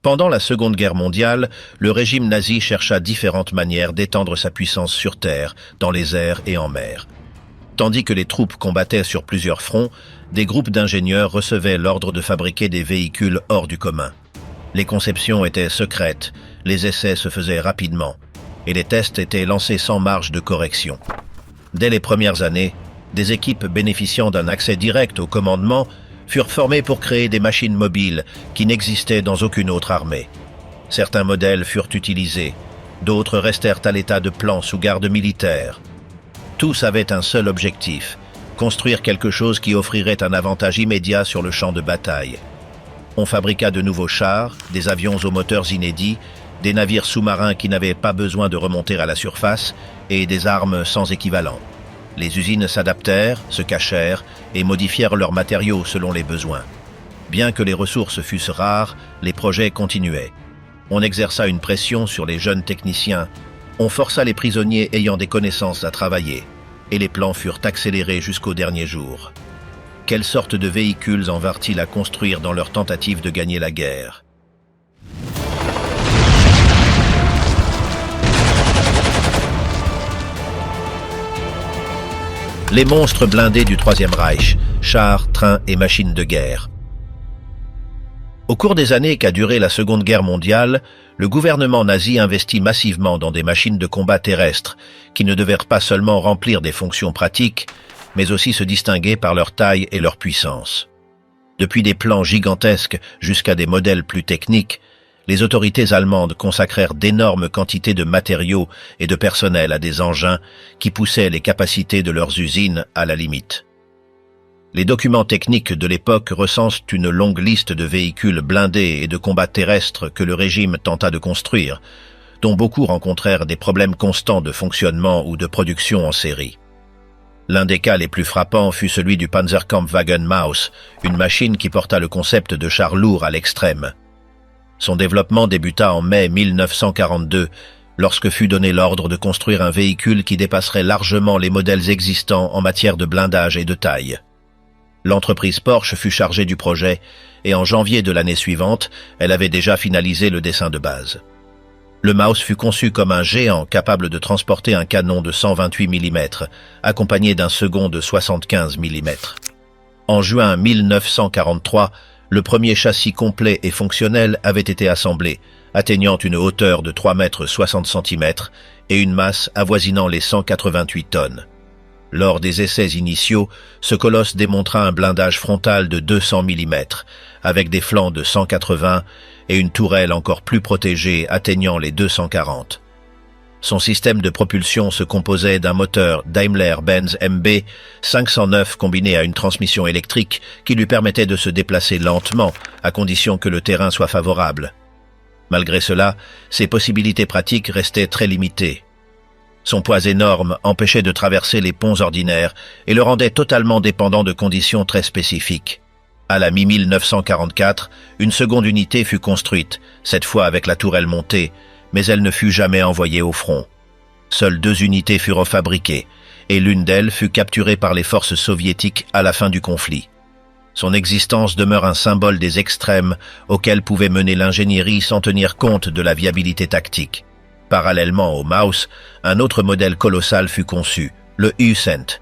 Pendant la Seconde Guerre mondiale, le régime nazi chercha différentes manières d'étendre sa puissance sur terre, dans les airs et en mer. Tandis que les troupes combattaient sur plusieurs fronts, des groupes d'ingénieurs recevaient l'ordre de fabriquer des véhicules hors du commun. Les conceptions étaient secrètes, les essais se faisaient rapidement, et les tests étaient lancés sans marge de correction. Dès les premières années, des équipes bénéficiant d'un accès direct au commandement furent formées pour créer des machines mobiles qui n'existaient dans aucune autre armée. Certains modèles furent utilisés, d'autres restèrent à l'état de plan sous garde militaire. Tous avaient un seul objectif, construire quelque chose qui offrirait un avantage immédiat sur le champ de bataille. On fabriqua de nouveaux chars, des avions aux moteurs inédits, des navires sous-marins qui n'avaient pas besoin de remonter à la surface et des armes sans équivalent. Les usines s'adaptèrent, se cachèrent et modifièrent leurs matériaux selon les besoins. Bien que les ressources fussent rares, les projets continuaient. On exerça une pression sur les jeunes techniciens, on força les prisonniers ayant des connaissances à travailler, et les plans furent accélérés jusqu'au dernier jour. Quelle sorte de véhicules en vinrent-ils à construire dans leur tentative de gagner la guerre ? Les monstres blindés du Troisième Reich, chars, trains et machines de guerre. Au cours des années qu'a duré la Seconde Guerre mondiale, le gouvernement nazi investit massivement dans des machines de combat terrestres qui ne devaient pas seulement remplir des fonctions pratiques, mais aussi se distinguer par leur taille et leur puissance. Depuis des plans gigantesques jusqu'à des modèles plus techniques, les autorités allemandes consacrèrent d'énormes quantités de matériaux et de personnel à des engins qui poussaient les capacités de leurs usines à la limite. Les documents techniques de l'époque recensent une longue liste de véhicules blindés et de combat terrestres que le régime tenta de construire, dont beaucoup rencontrèrent des problèmes constants de fonctionnement ou de production en série. L'un des cas les plus frappants fut celui du Panzerkampfwagen Maus, une machine qui porta le concept de char lourd à l'extrême. Son développement débuta en mai 1942, lorsque fut donné l'ordre de construire un véhicule qui dépasserait largement les modèles existants en matière de blindage et de taille. L'entreprise Porsche fut chargée du projet, et en janvier de l'année suivante, elle avait déjà finalisé le dessin de base. Le Maus fut conçu comme un géant capable de transporter un canon de 128 mm, accompagné d'un second de 75 mm. En juin 1943, le premier châssis complet et fonctionnel avait été assemblé, atteignant une hauteur de 3,60 m et une masse avoisinant les 188 tonnes. Lors des essais initiaux, ce colosse démontra un blindage frontal de 200 mm, avec des flancs de 180 et une tourelle encore plus protégée atteignant les 240. Son système de propulsion se composait d'un moteur Daimler-Benz MB 509 combiné à une transmission électrique qui lui permettait de se déplacer lentement, à condition que le terrain soit favorable. Malgré cela, ses possibilités pratiques restaient très limitées. Son poids énorme empêchait de traverser les ponts ordinaires et le rendait totalement dépendant de conditions très spécifiques. À la mi-1944, une seconde unité fut construite, cette fois avec la tourelle montée, mais elle ne fut jamais envoyée au front. Seules 2 unités furent refabriquées, et l'une d'elles fut capturée par les forces soviétiques à la fin du conflit. Son existence demeure un symbole des extrêmes auxquels pouvait mener l'ingénierie sans tenir compte de la viabilité tactique. Parallèlement au Maus, un autre modèle colossal fut conçu, le U-Cent.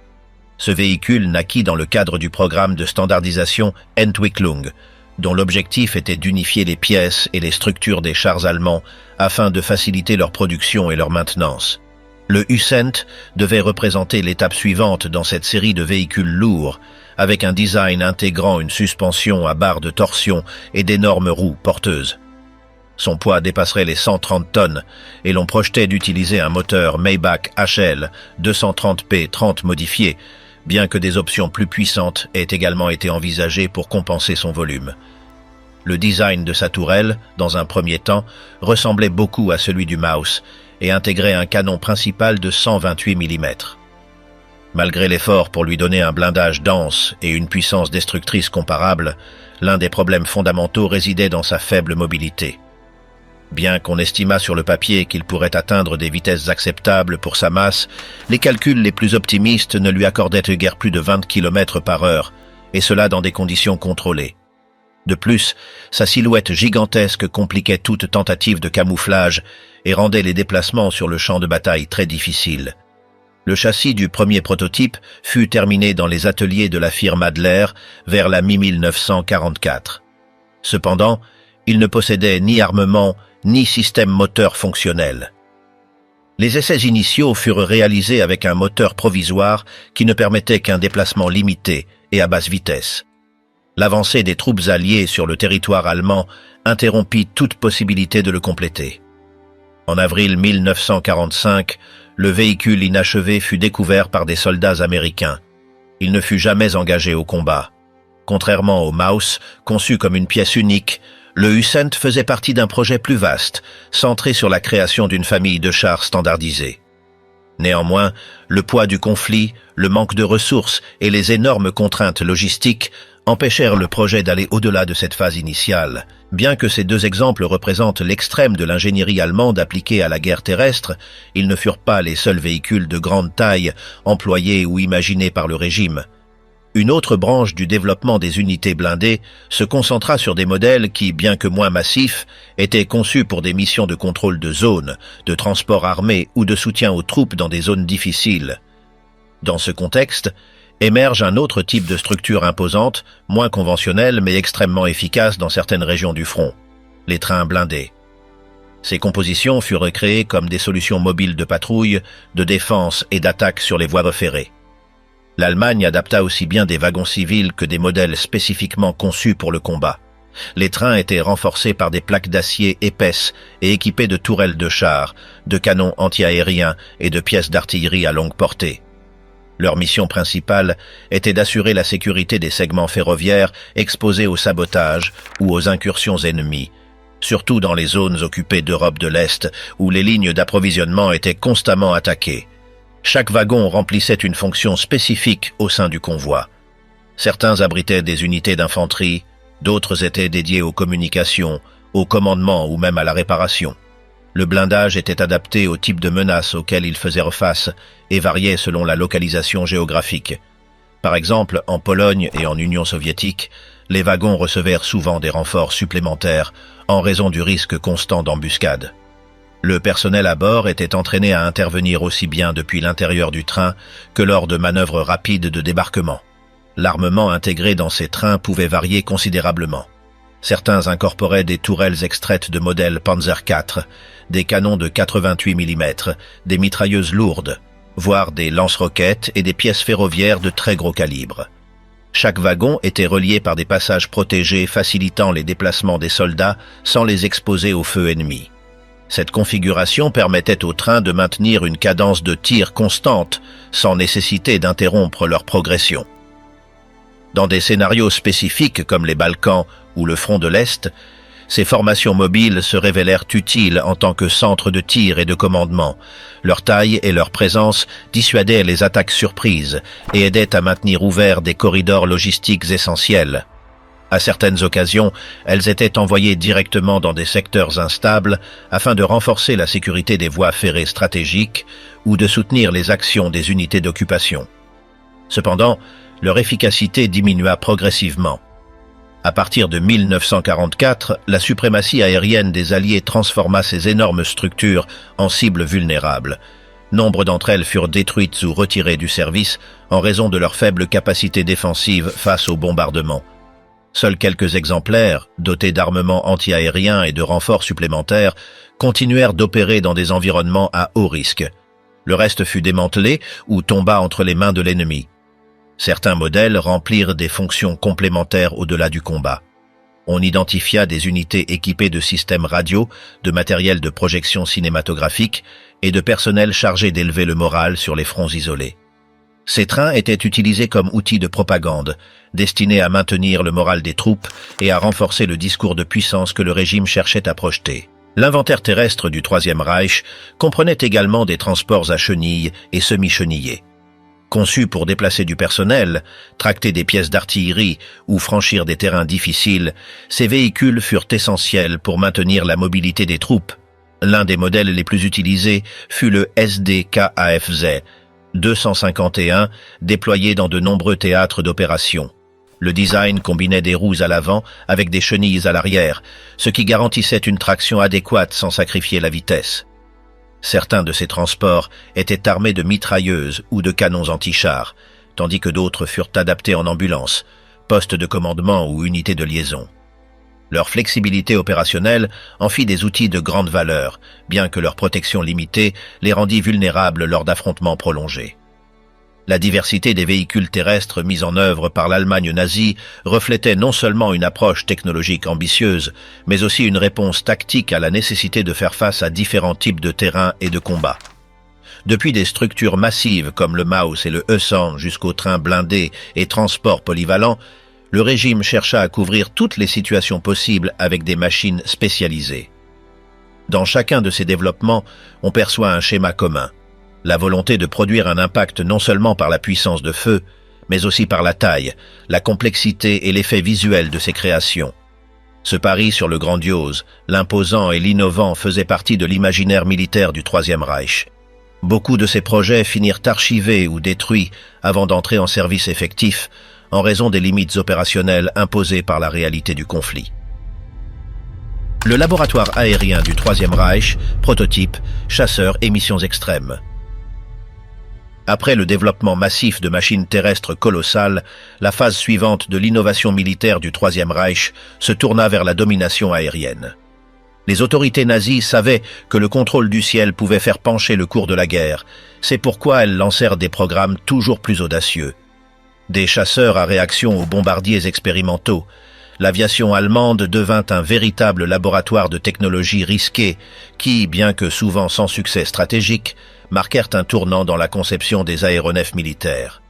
Ce véhicule naquit dans le cadre du programme de standardisation Entwicklung, dont l'objectif était d'unifier les pièces et les structures des chars allemands afin de faciliter leur production et leur maintenance. Le U-Cent devait représenter l'étape suivante dans cette série de véhicules lourds, avec un design intégrant une suspension à barre de torsion et d'énormes roues porteuses. Son poids dépasserait les 130 tonnes et l'on projetait d'utiliser un moteur Maybach HL 230p30 modifié, bien que des options plus puissantes aient également été envisagées pour compenser son volume. Le design de sa tourelle, dans un premier temps, ressemblait beaucoup à celui du Maus et intégrait un canon principal de 128 mm. Malgré l'effort pour lui donner un blindage dense et une puissance destructrice comparable, l'un des problèmes fondamentaux résidait dans sa faible mobilité. Bien qu'on estimât sur le papier qu'il pourrait atteindre des vitesses acceptables pour sa masse, les calculs les plus optimistes ne lui accordaient guère plus de 20 km/h, et cela dans des conditions contrôlées. De plus, sa silhouette gigantesque compliquait toute tentative de camouflage et rendait les déplacements sur le champ de bataille très difficiles. Le châssis du premier prototype fut terminé dans les ateliers de la firme Adler vers la mi-1944. Cependant, il ne possédait ni armement ni système moteur fonctionnel. Les essais initiaux furent réalisés avec un moteur provisoire qui ne permettait qu'un déplacement limité et à basse vitesse. L'avancée des troupes alliées sur le territoire allemand interrompit toute possibilité de le compléter. En avril 1945, le véhicule inachevé fut découvert par des soldats américains. Il ne fut jamais engagé au combat. Contrairement au Maus, conçu comme une pièce unique, le Hussent faisait partie d'un projet plus vaste, centré sur la création d'une famille de chars standardisés. Néanmoins, le poids du conflit, le manque de ressources et les énormes contraintes logistiques empêchèrent le projet d'aller au-delà de cette phase initiale. Bien que ces deux exemples représentent l'extrême de l'ingénierie allemande appliquée à la guerre terrestre, ils ne furent pas les seuls véhicules de grande taille employés ou imaginés par le régime. Une autre branche du développement des unités blindées se concentra sur des modèles qui, bien que moins massifs, étaient conçus pour des missions de contrôle de zone, de transport armé ou de soutien aux troupes dans des zones difficiles. Dans ce contexte, émerge un autre type de structure imposante, moins conventionnelle mais extrêmement efficace dans certaines régions du front, les trains blindés. Ces compositions furent créées comme des solutions mobiles de patrouille, de défense et d'attaque sur les voies ferrées. L'Allemagne adapta aussi bien des wagons civils que des modèles spécifiquement conçus pour le combat. Les trains étaient renforcés par des plaques d'acier épaisses et équipés de tourelles de chars, de canons anti-aériens et de pièces d'artillerie à longue portée. Leur mission principale était d'assurer la sécurité des segments ferroviaires exposés au sabotage ou aux incursions ennemies, surtout dans les zones occupées d'Europe de l'Est où les lignes d'approvisionnement étaient constamment attaquées. Chaque wagon remplissait une fonction spécifique au sein du convoi. Certains abritaient des unités d'infanterie, d'autres étaient dédiés aux communications, au commandement ou même à la réparation. Le blindage était adapté au type de menaces auxquelles ils faisaient face et variait selon la localisation géographique. Par exemple, en Pologne et en Union soviétique, les wagons recevèrent souvent des renforts supplémentaires en raison du risque constant d'embuscade. Le personnel à bord était entraîné à intervenir aussi bien depuis l'intérieur du train que lors de manœuvres rapides de débarquement. L'armement intégré dans ces trains pouvait varier considérablement. Certains incorporaient des tourelles extraites de modèles Panzer IV, des canons de 88 mm, des mitrailleuses lourdes, voire des lance-roquettes et des pièces ferroviaires de très gros calibre. Chaque wagon était relié par des passages protégés facilitant les déplacements des soldats sans les exposer au feu ennemi. Cette configuration permettait aux trains de maintenir une cadence de tir constante sans nécessité d'interrompre leur progression. Dans des scénarios spécifiques comme les Balkans ou le front de l'Est, ces formations mobiles se révélèrent utiles en tant que centre de tir et de commandement. Leur taille et leur présence dissuadaient les attaques surprises et aidaient à maintenir ouverts des corridors logistiques essentiels. À certaines occasions, elles étaient envoyées directement dans des secteurs instables afin de renforcer la sécurité des voies ferrées stratégiques ou de soutenir les actions des unités d'occupation. Cependant, leur efficacité diminua progressivement. À partir de 1944, la suprématie aérienne des Alliés transforma ces énormes structures en cibles vulnérables. Nombre d'entre elles furent détruites ou retirées du service en raison de leur faible capacité défensive face aux bombardements. Seuls quelques exemplaires, dotés d'armements anti-aériens et de renforts supplémentaires, continuèrent d'opérer dans des environnements à haut risque. Le reste fut démantelé ou tomba entre les mains de l'ennemi. Certains modèles remplirent des fonctions complémentaires au-delà du combat. On identifia des unités équipées de systèmes radio, de matériel de projection cinématographique et de personnel chargé d'élever le moral sur les fronts isolés. Ces trains étaient utilisés comme outils de propagande, destinés à maintenir le moral des troupes et à renforcer le discours de puissance que le régime cherchait à projeter. L'inventaire terrestre du Troisième Reich comprenait également des transports à chenilles et semi-chenillés. Conçus pour déplacer du personnel, tracter des pièces d'artillerie ou franchir des terrains difficiles, ces véhicules furent essentiels pour maintenir la mobilité des troupes. L'un des modèles les plus utilisés fut le SDKAFZ 251, déployé dans de nombreux théâtres d'opération. Le design combinait des roues à l'avant avec des chenilles à l'arrière, ce qui garantissait une traction adéquate sans sacrifier la vitesse. Certains de ces transports étaient armés de mitrailleuses ou de canons anti-chars, tandis que d'autres furent adaptés en ambulance, postes de commandement ou unités de liaison. Leur flexibilité opérationnelle en fit des outils de grande valeur, bien que leur protection limitée les rendit vulnérables lors d'affrontements prolongés. La diversité des véhicules terrestres mis en œuvre par l'Allemagne nazie reflétait non seulement une approche technologique ambitieuse, mais aussi une réponse tactique à la nécessité de faire face à différents types de terrains et de combats. Depuis des structures massives comme le Maus et le E100 jusqu'aux trains blindés et transports polyvalents, le régime chercha à couvrir toutes les situations possibles avec des machines spécialisées. Dans chacun de ces développements, on perçoit un schéma commun. La volonté de produire un impact non seulement par la puissance de feu, mais aussi par la taille, la complexité et l'effet visuel de ces créations. Ce pari sur le grandiose, l'imposant et l'innovant faisait partie de l'imaginaire militaire du Troisième Reich. Beaucoup de ces projets finirent archivés ou détruits avant d'entrer en service effectif, en raison des limites opérationnelles imposées par la réalité du conflit. Le laboratoire aérien du Troisième Reich, prototype, chasseur et missions extrêmes. Après le développement massif de machines terrestres colossales, la phase suivante de l'innovation militaire du Troisième Reich se tourna vers la domination aérienne. Les autorités nazies savaient que le contrôle du ciel pouvait faire pencher le cours de la guerre. C'est pourquoi elles lancèrent des programmes toujours plus audacieux. Des chasseurs à réaction aux bombardiers expérimentaux, l'aviation allemande devint un véritable laboratoire de technologie risquée qui, bien que souvent sans succès stratégique, marquèrent un tournant dans la conception des aéronefs militaires.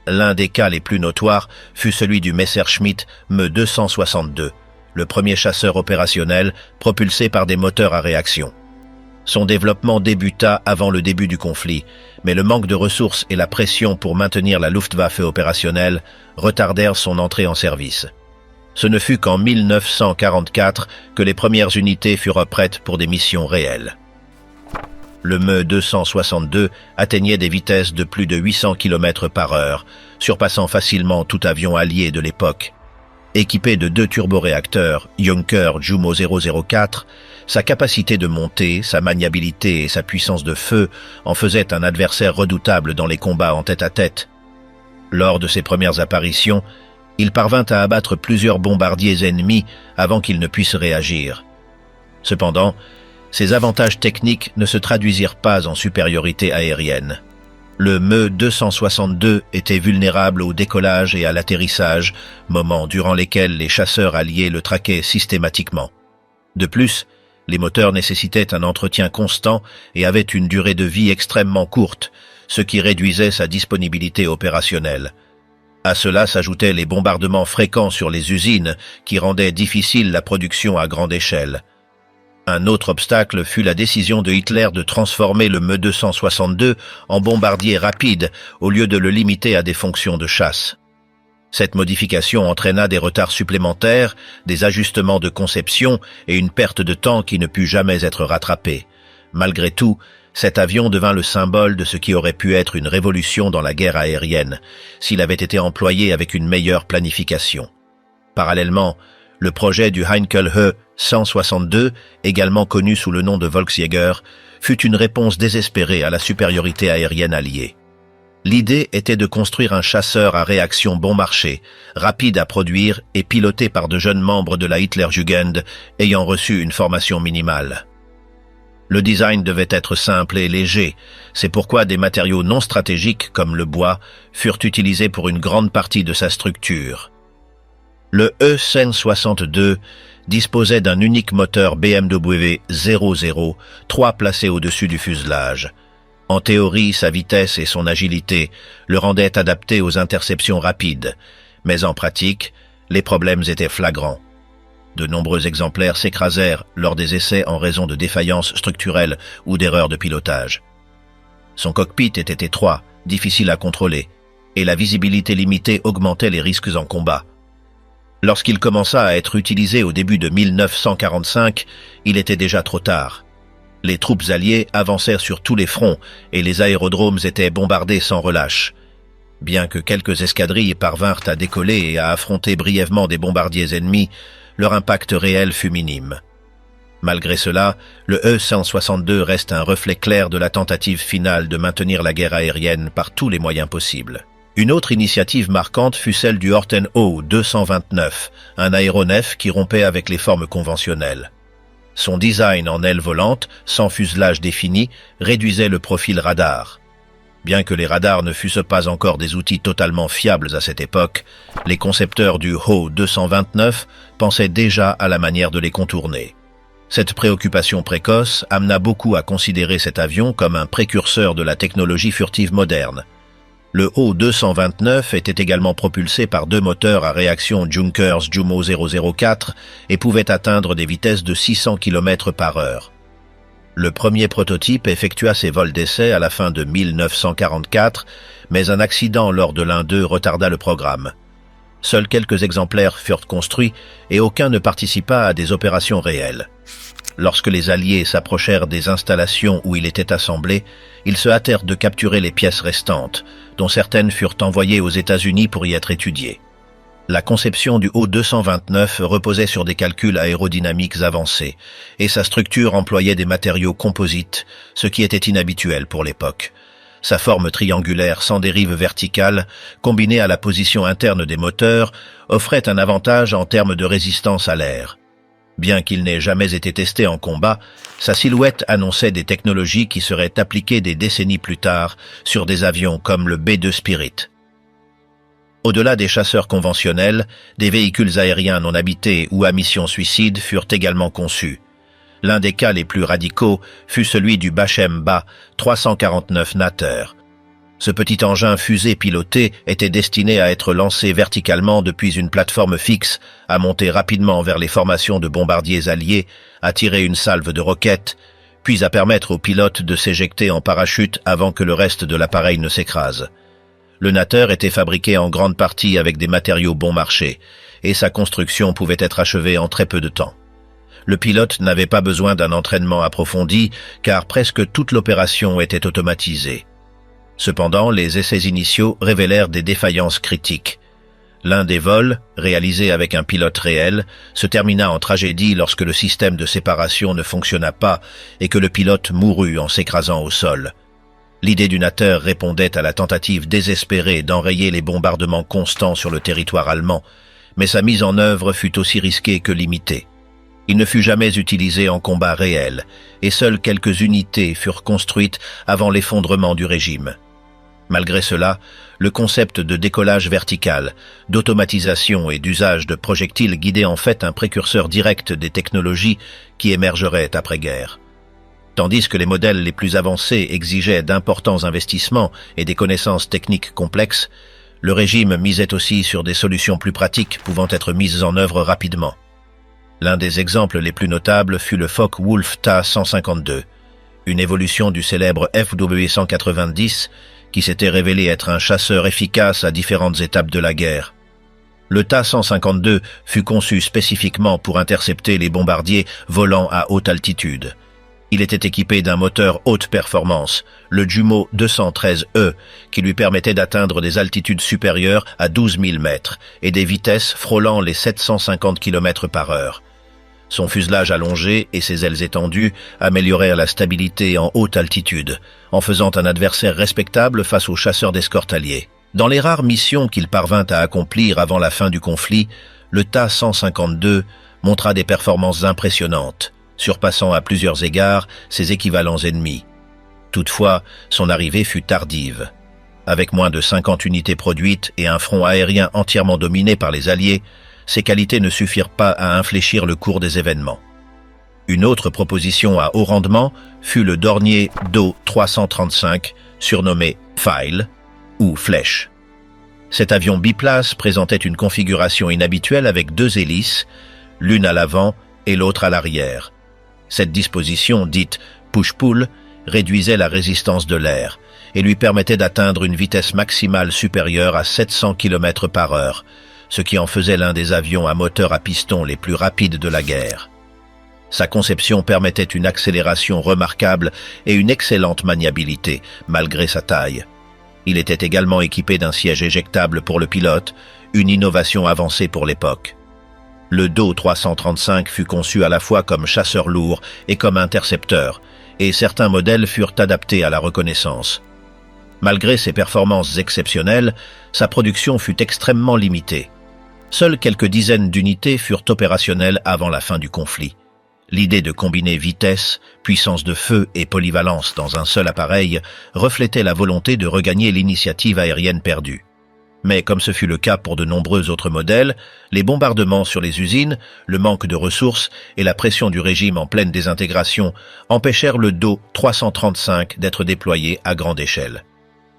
L'un des cas les plus notoires fut celui du Messerschmitt Me-262, le premier chasseur opérationnel propulsé par des moteurs à réaction. Son développement débuta avant le début du conflit, mais le manque de ressources et la pression pour maintenir la Luftwaffe opérationnelle retardèrent son entrée en service. Ce ne fut qu'en 1944 que les premières unités furent prêtes pour des missions réelles. Le Me-262 atteignait des vitesses de plus de 800 km/h, surpassant facilement tout avion allié de l'époque. Équipé de 2 turboréacteurs Junker Jumo 004, sa capacité de montée, sa maniabilité et sa puissance de feu en faisaient un adversaire redoutable dans les combats en tête-à-tête. Lors de ses premières apparitions, il parvint à abattre plusieurs bombardiers ennemis avant qu'ils ne puissent réagir. Cependant, ces avantages techniques ne se traduisirent pas en supériorité aérienne. Le Me-262 était vulnérable au décollage et à l'atterrissage, moments durant lesquels les chasseurs alliés le traquaient systématiquement. De plus, les moteurs nécessitaient un entretien constant et avaient une durée de vie extrêmement courte, ce qui réduisait sa disponibilité opérationnelle. À cela s'ajoutaient les bombardements fréquents sur les usines qui rendaient difficile la production à grande échelle. Un autre obstacle fut la décision de Hitler de transformer le Me-262 en bombardier rapide au lieu de le limiter à des fonctions de chasse. Cette modification entraîna des retards supplémentaires, des ajustements de conception et une perte de temps qui ne put jamais être rattrapée. Malgré tout, cet avion devint le symbole de ce qui aurait pu être une révolution dans la guerre aérienne, s'il avait été employé avec une meilleure planification. Parallèlement, le projet du Heinkel He 162, également connu sous le nom de Volksjäger, fut une réponse désespérée à la supériorité aérienne alliée. L'idée était de construire un chasseur à réaction bon marché, rapide à produire et piloté par de jeunes membres de la Hitlerjugend ayant reçu une formation minimale. Le design devait être simple et léger, c'est pourquoi des matériaux non stratégiques comme le bois furent utilisés pour une grande partie de sa structure. Le E-162 disposait d'un unique moteur BMW 00, 3 placés au-dessus du fuselage. En théorie, sa vitesse et son agilité le rendaient adapté aux interceptions rapides, mais en pratique, les problèmes étaient flagrants. De nombreux exemplaires s'écrasèrent lors des essais en raison de défaillances structurelles ou d'erreurs de pilotage. Son cockpit était étroit, difficile à contrôler, et la visibilité limitée augmentait les risques en combat. Lorsqu'il commença à être utilisé au début de 1945, il était déjà trop tard. Les troupes alliées avancèrent sur tous les fronts et les aérodromes étaient bombardés sans relâche. Bien que quelques escadrilles parvinrent à décoller et à affronter brièvement des bombardiers ennemis, leur impact réel fut minime. Malgré cela, le E-162 reste un reflet clair de la tentative finale de maintenir la guerre aérienne par tous les moyens possibles. Une autre initiative marquante fut celle du Horten O-229, un aéronef qui rompait avec les formes conventionnelles. Son design en aile volante, sans fuselage défini, réduisait le profil radar. Bien que les radars ne fussent pas encore des outils totalement fiables à cette époque, les concepteurs du O-229 pensaient déjà à la manière de les contourner. Cette préoccupation précoce amena beaucoup à considérer cet avion comme un précurseur de la technologie furtive moderne. Le O-229 était également propulsé par 2 moteurs à réaction Junkers Jumo 004 et pouvait atteindre des vitesses de 600 km/h. Le premier prototype effectua ses vols d'essai à la fin de 1944, mais un accident lors de l'un d'eux retarda le programme. Seuls quelques exemplaires furent construits et aucun ne participa à des opérations réelles. Lorsque les Alliés s'approchèrent des installations où il était assemblé, ils se hâtèrent de capturer les pièces restantes, dont certaines furent envoyées aux États-Unis pour y être étudiées. La conception du O-229 reposait sur des calculs aérodynamiques avancés, et sa structure employait des matériaux composites, ce qui était inhabituel pour l'époque. Sa forme triangulaire sans dérive verticale, combinée à la position interne des moteurs, offrait un avantage en termes de résistance à l'air. Bien qu'il n'ait jamais été testé en combat, sa silhouette annonçait des technologies qui seraient appliquées des décennies plus tard sur des avions comme le B-2 Spirit. Au-delà des chasseurs conventionnels, des véhicules aériens non habités ou à mission suicide furent également conçus. L'un des cas les plus radicaux fut celui du Bachem-Ba 349 Natter. Ce petit engin fusée piloté était destiné à être lancé verticalement depuis une plateforme fixe, à monter rapidement vers les formations de bombardiers alliés, à tirer une salve de roquettes, puis à permettre aux pilotes de s'éjecter en parachute avant que le reste de l'appareil ne s'écrase. Le Natter était fabriqué en grande partie avec des matériaux bon marché, et sa construction pouvait être achevée en très peu de temps. Le pilote n'avait pas besoin d'un entraînement approfondi, car presque toute l'opération était automatisée. Cependant, les essais initiaux révélèrent des défaillances critiques. L'un des vols, réalisé avec un pilote réel, se termina en tragédie lorsque le système de séparation ne fonctionna pas et que le pilote mourut en s'écrasant au sol. L'idée du Natter répondait à la tentative désespérée d'enrayer les bombardements constants sur le territoire allemand, mais sa mise en œuvre fut aussi risquée que limitée. Il ne fut jamais utilisé en combat réel, et seules quelques unités furent construites avant l'effondrement du régime. Malgré cela, le concept de décollage vertical, d'automatisation et d'usage de projectiles guidait en fait un précurseur direct des technologies qui émergeraient après-guerre. Tandis que les modèles les plus avancés exigeaient d'importants investissements et des connaissances techniques complexes, le régime misait aussi sur des solutions plus pratiques pouvant être mises en œuvre rapidement. L'un des exemples les plus notables fut le Focke-Wulf Ta-152, une évolution du célèbre FW-190 qui s'était révélé être un chasseur efficace à différentes étapes de la guerre. Le Ta-152 fut conçu spécifiquement pour intercepter les bombardiers volant à haute altitude. Il était équipé d'un moteur haute performance, le Jumo 213E, qui lui permettait d'atteindre des altitudes supérieures à 12 000 mètres et des vitesses frôlant les 750 km/h. Son fuselage allongé et ses ailes étendues améliorèrent la stabilité en haute altitude, en faisant un adversaire respectable face aux chasseurs d'escorte alliés. Dans les rares missions qu'il parvint à accomplir avant la fin du conflit, le Ta-152 montra des performances impressionnantes, surpassant à plusieurs égards ses équivalents ennemis. Toutefois, son arrivée fut tardive. Avec moins de 50 unités produites et un front aérien entièrement dominé par les Alliés, ses qualités ne suffirent pas à infléchir le cours des événements. Une autre proposition à haut rendement fut le Dornier Do 335, surnommé Pfeil ou Flèche. Cet avion biplace présentait une configuration inhabituelle avec 2 hélices, l'une à l'avant et l'autre à l'arrière. Cette disposition, dite push-pull, réduisait la résistance de l'air et lui permettait d'atteindre une vitesse maximale supérieure à 700 km/h, ce qui en faisait l'un des avions à moteur à piston les plus rapides de la guerre. Sa conception permettait une accélération remarquable et une excellente maniabilité, malgré sa taille. Il était également équipé d'un siège éjectable pour le pilote, une innovation avancée pour l'époque. Le Do 335 fut conçu à la fois comme chasseur lourd et comme intercepteur, et certains modèles furent adaptés à la reconnaissance. Malgré ses performances exceptionnelles, sa production fut extrêmement limitée. Seules quelques dizaines d'unités furent opérationnelles avant la fin du conflit. L'idée de combiner vitesse, puissance de feu et polyvalence dans un seul appareil reflétait la volonté de regagner l'initiative aérienne perdue. Mais comme ce fut le cas pour de nombreux autres modèles, les bombardements sur les usines, le manque de ressources et la pression du régime en pleine désintégration empêchèrent le Do 335 d'être déployé à grande échelle.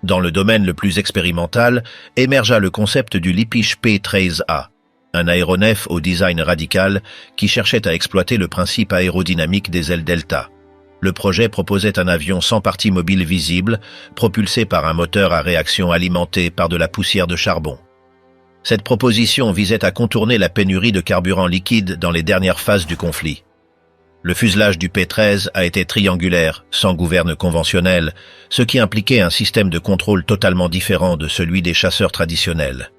Dans le domaine le plus expérimental, émergea le concept du Lippisch P-13A, un aéronef au design radical qui cherchait à exploiter le principe aérodynamique des ailes delta. Le projet proposait un avion sans partie mobile visible, propulsé par un moteur à réaction alimenté par de la poussière de charbon. Cette proposition visait à contourner la pénurie de carburant liquide dans les dernières phases du conflit. Le fuselage du P-13 a été triangulaire, sans gouverne conventionnelle, ce qui impliquait un système de contrôle totalement différent de celui des chasseurs traditionnels.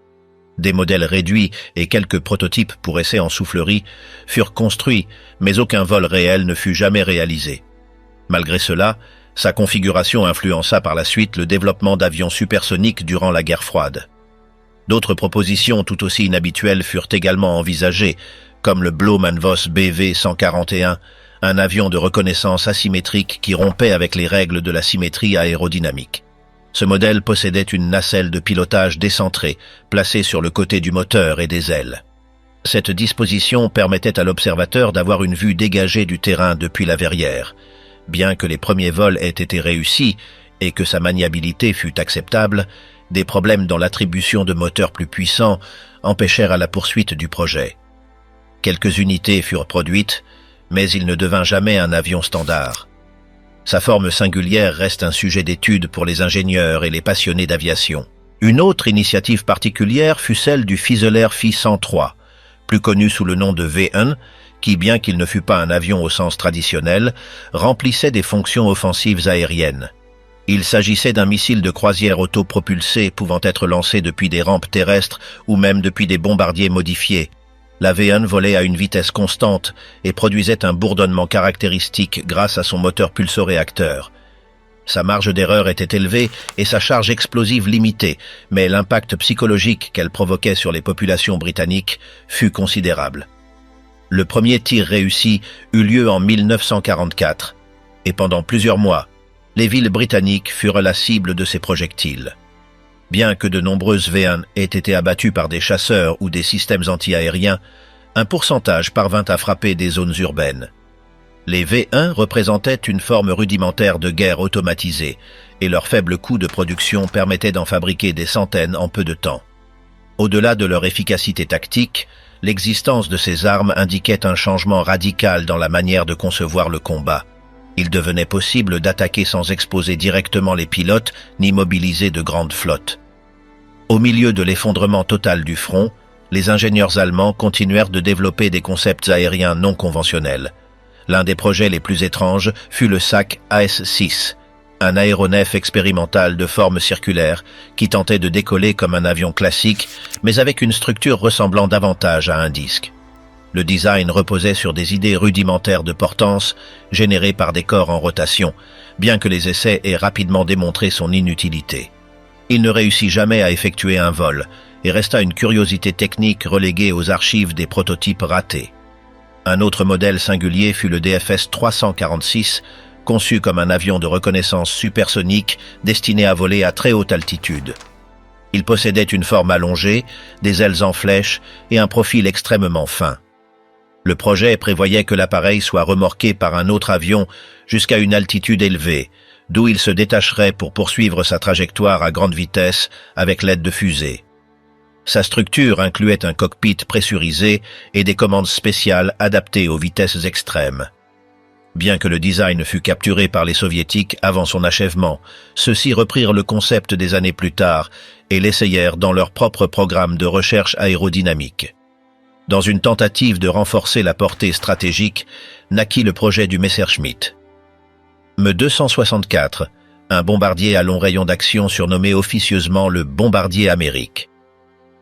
Des modèles réduits et quelques prototypes pour essais en soufflerie furent construits, mais aucun vol réel ne fut jamais réalisé. Malgré cela, sa configuration influença par la suite le développement d'avions supersoniques durant la guerre froide. D'autres propositions tout aussi inhabituelles furent également envisagées, comme le Blohm+Voss BV-141, un avion de reconnaissance asymétrique qui rompait avec les règles de la symétrie aérodynamique. Ce modèle possédait une nacelle de pilotage décentrée, placée sur le côté du moteur et des ailes. Cette disposition permettait à l'observateur d'avoir une vue dégagée du terrain depuis la verrière. Bien que les premiers vols aient été réussis et que sa maniabilité fût acceptable, des problèmes dans l'attribution de moteurs plus puissants empêchèrent à la poursuite du projet. Quelques unités furent produites, mais il ne devint jamais un avion standard. Sa forme singulière reste un sujet d'étude pour les ingénieurs et les passionnés d'aviation. Une autre initiative particulière fut celle du Fieseler Fi 103, plus connu sous le nom de V1, qui, bien qu'il ne fût pas un avion au sens traditionnel, remplissait des fonctions offensives aériennes. Il s'agissait d'un missile de croisière autopropulsé pouvant être lancé depuis des rampes terrestres ou même depuis des bombardiers modifiés. La V1 volait à une vitesse constante et produisait un bourdonnement caractéristique grâce à son moteur pulsoréacteur. Sa marge d'erreur était élevée et sa charge explosive limitée, mais l'impact psychologique qu'elle provoquait sur les populations britanniques fut considérable. Le premier tir réussi eut lieu en 1944, et pendant plusieurs mois, les villes britanniques furent la cible de ces projectiles. Bien que de nombreuses V1 aient été abattues par des chasseurs ou des systèmes anti-aériens, un pourcentage parvint à frapper des zones urbaines. Les V1 représentaient une forme rudimentaire de guerre automatisée, et leur faible coût de production permettait d'en fabriquer des centaines en peu de temps. Au-delà de leur efficacité tactique, l'existence de ces armes indiquait un changement radical dans la manière de concevoir le combat. Il devenait possible d'attaquer sans exposer directement les pilotes ni mobiliser de grandes flottes. Au milieu de l'effondrement total du front, les ingénieurs allemands continuèrent de développer des concepts aériens non conventionnels. L'un des projets les plus étranges fut le SAC AS-6, un aéronef expérimental de forme circulaire qui tentait de décoller comme un avion classique, mais avec une structure ressemblant davantage à un disque. Le design reposait sur des idées rudimentaires de portance, générées par des corps en rotation, bien que les essais aient rapidement démontré son inutilité. Il ne réussit jamais à effectuer un vol, et resta une curiosité technique reléguée aux archives des prototypes ratés. Un autre modèle singulier fut le DFS 346, conçu comme un avion de reconnaissance supersonique destiné à voler à très haute altitude. Il possédait une forme allongée, des ailes en flèche et un profil extrêmement fin. Le projet prévoyait que l'appareil soit remorqué par un autre avion jusqu'à une altitude élevée, d'où il se détacherait pour poursuivre sa trajectoire à grande vitesse avec l'aide de fusées. Sa structure incluait un cockpit pressurisé et des commandes spéciales adaptées aux vitesses extrêmes. Bien que le design fût capturé par les soviétiques avant son achèvement, ceux-ci reprirent le concept des années plus tard et l'essayèrent dans leur propre programme de recherche aérodynamique. Dans une tentative de renforcer la portée stratégique, naquit le projet du Messerschmitt. Me 264, un bombardier à long rayon d'action surnommé officieusement le Bombardier Amérique.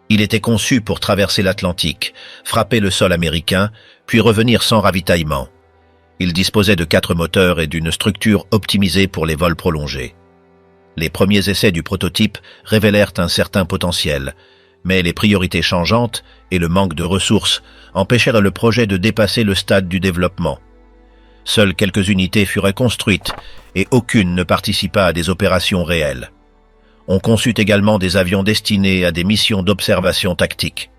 Il était conçu pour traverser l'Atlantique, frapper le sol américain, puis revenir sans ravitaillement. Il disposait de 4 moteurs et d'une structure optimisée pour les vols prolongés. Les premiers essais du prototype révélèrent un certain potentiel, mais les priorités changeantes et le manque de ressources empêchèrent le projet de dépasser le stade du développement. Seules quelques unités furent construites et aucune ne participa à des opérations réelles. On conçut également des avions destinés à des missions d'observation tactique.